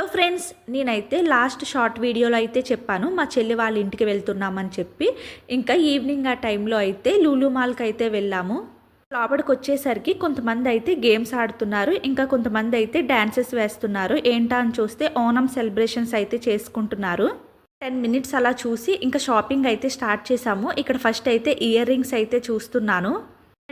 Hello friends, నేనైతే last short వీడియోలో అయితే చెప్పాను మా చెల్లి వాళ్ళ ఇంటికి వెళ్తున్నామని చెప్పి. ఇంకా ఈవినింగ్ ఆ టైంలో అయితే లూలు మాల్కి అయితే వెళ్ళాము. లోపలికి వచ్చేసరికి కొంతమంది అయితే గేమ్స్ ఆడుతున్నారు, ఇంకా కొంతమంది అయితే డ్యాన్సెస్ వేస్తున్నారు. ఏంటా అని చూస్తే ఓనం సెలబ్రేషన్స్ అయితే చేసుకుంటున్నారు. 10 మినిట్స్ అలా చూసి ఇంకా షాపింగ్ అయితే స్టార్ట్ చేసాము. ఇక్కడ ఫస్ట్ అయితే ఇయర్ రింగ్స్ అయితే చూస్తున్నాను.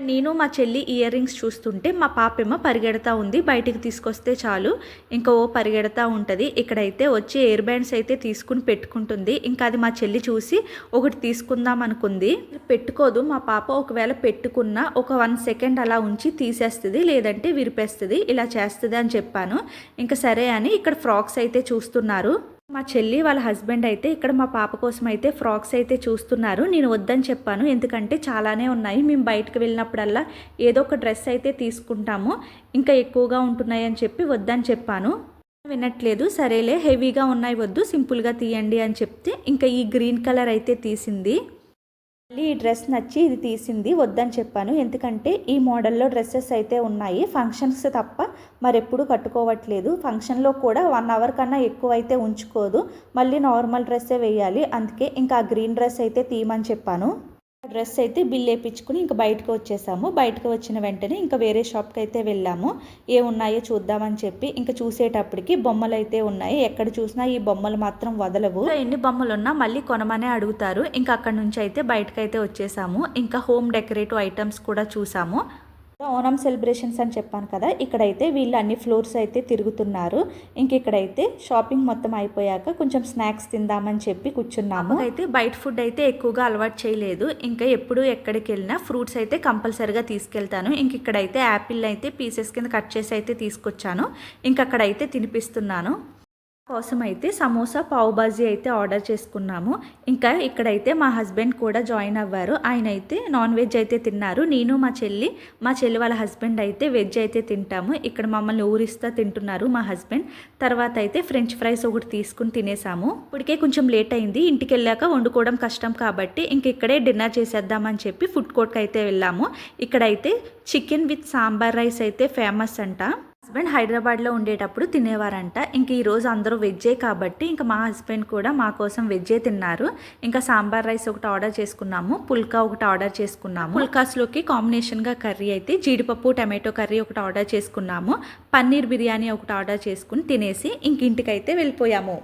నేను మా చెల్లి ఇయర్ రింగ్స్ చూస్తుంటే మా పాపేమో పరిగెడతా ఉంది. బయటికి తీసుకొస్తే చాలు ఇంకా పరిగెడతా ఉంటుంది. ఇక్కడైతే వచ్చి ఎయిర్ బ్యాండ్స్ అయితే తీసుకుని పెట్టుకుంటుంది. ఇంకా అది మా చెల్లి చూసి ఒకటి తీసుకుందాం అనుకుంది. పెట్టుకోదు మా పాప. ఒకవేళ పెట్టుకున్నా ఒక 1 సెకండ్ అలా ఉంచి తీసేస్తుంది, లేదంటే విరిపేస్తుంది. ఇలా చేస్తుంది అని చెప్పాను. ఇంకా సరే అని ఇక్కడ ఫ్రాక్స్ అయితే చూస్తున్నారు. మా చెల్లి వాళ్ళ హస్బెండ్ అయితే ఇక్కడ మా పాప కోసం అయితే ఫ్రాక్స్ అయితే చూస్తున్నారు. నేను వద్దని చెప్పాను, ఎందుకంటే చాలానే ఉన్నాయి. మేము బయటకు వెళ్ళినప్పుడల్లా ఏదో ఒక డ్రెస్ అయితే తీసుకుంటాము, ఇంకా ఎక్కువగా ఉంటున్నాయి అని చెప్పి వద్దని చెప్పాను. వినట్లేదు. సరేలే హెవీగా ఉన్నాయి వద్దు, సింపుల్గా తీయండి అని చెప్తే ఇంకా ఈ గ్రీన్ కలర్ అయితే తీసింది. మళ్ళీ ఈ డ్రెస్ నచ్చి ఇది తీసింది. వద్దని చెప్పాను, ఎందుకంటే ఈ మోడల్లో డ్రెస్సెస్ అయితే ఉన్నాయి. ఫంక్షన్స్ తప్ప మరెప్పుడు కట్టుకోవట్లేదు. ఫంక్షన్లో కూడా 1 అవర్ కన్నా ఎక్కువ అయితే ఉంచుకోదు. మళ్ళీ నార్మల్ డ్రెస్సే వేయాలి. అందుకే ఇంకా ఆ గ్రీన్ డ్రెస్ అయితే తీయమని చెప్పాను. డ్రెస్ అయితే బిల్ వేయించుకుని ఇంకా బయటకు వచ్చేసాము. బయటకు వచ్చిన వెంటనే ఇంకా వేరే షాప్కి అయితే వెళ్ళాము. ఏమున్నాయో చూద్దామని చెప్పి ఇంకా చూసేటప్పటికి బొమ్మలు అయితే ఉన్నాయి. ఎక్కడ చూసినా ఈ బొమ్మలు మాత్రం వదలవు. ఎన్ని బొమ్మలు ఉన్నా మళ్ళీ కొనమనే అడుగుతారు. ఇంకా అక్కడ నుంచి అయితే బయటకు అయితే వచ్చేసాము. ఇంకా హోమ్ డెకరేటివ్ ఐటమ్స్ కూడా చూసాము. ఓనం సెలబ్రేషన్స్ అని చెప్పాను కదా, ఇక్కడైతే వీళ్ళు అన్ని ఫ్లోర్స్ అయితే తిరుగుతున్నారు. ఇంక ఇక్కడైతే షాపింగ్ మొత్తం అయిపోయాక కొంచెం స్నాక్స్ తిందామని చెప్పి కూర్చున్నాము. అయితే బయట ఫుడ్ అయితే ఎక్కువగా అలవాటు చేయలేదు. ఇంకా ఎప్పుడు ఎక్కడికి వెళ్ళినా ఫ్రూట్స్ అయితే కంపల్సరీగా తీసుకెళ్తాను. ఇంక ఇక్కడైతే యాపిల్ అయితే పీసెస్ కింద కట్ చేసి అయితే తీసుకొచ్చాను. ఇంక అక్కడైతే తినిపిస్తున్నాను. కోసం అయితే సమోసా పావు బాజీ అయితే ఆర్డర్ చేసుకున్నాము. ఇంకా ఇక్కడైతే మా హస్బెండ్ కూడా జాయిన్ అవ్వారు. ఆయన అయితే నాన్ వెజ్ అయితే తిన్నారు. నేను మా చెల్లి వాళ్ళ హస్బెండ్ అయితే వెజ్ అయితే తింటాము. ఇక్కడ మమ్మల్ని ఊరిస్తా తింటున్నారు మా హస్బెండ్. తర్వాత అయితే ఫ్రెంచ్ ఫ్రైస్ ఒకటి తీసుకుని తినేసాము. ఇప్పటికే కొంచెం లేట్ అయింది. ఇంటికి వెళ్ళాక వండుకోవడం కష్టం కాబట్టి ఇంక ఇక్కడే డిన్నర్ చేసేద్దామని చెప్పి ఫుడ్ కోర్ట్కి అయితే వెళ్ళాము. ఇక్కడైతే చికెన్ విత్ సాంబార్ రైస్ అయితే ఫేమస్ అంట. హస్బెండ్ హైదరాబాద్లో ఉండేటప్పుడు తినేవారంట. ఇంక ఈరోజు అందరూ వెజ్జే కాబట్టి ఇంకా మా హస్బెండ్ కూడా మా కోసం వెజ్జే తిన్నారు. ఇంకా సాంబార్ రైస్ ఒకటి ఆర్డర్ చేసుకున్నాము, పుల్కా ఒకటి ఆర్డర్ చేసుకున్నాము. పుల్కాస్లోకి కాంబినేషన్గా కర్రీ అయితే జీడిపప్పు టమాటో కర్రీ ఒకటి ఆర్డర్ చేసుకున్నాము. పన్నీర్ బిర్యానీ ఒకటి ఆర్డర్ చేసుకుని తినేసి ఇంక ఇంటికైతే వెళ్ళిపోయాము.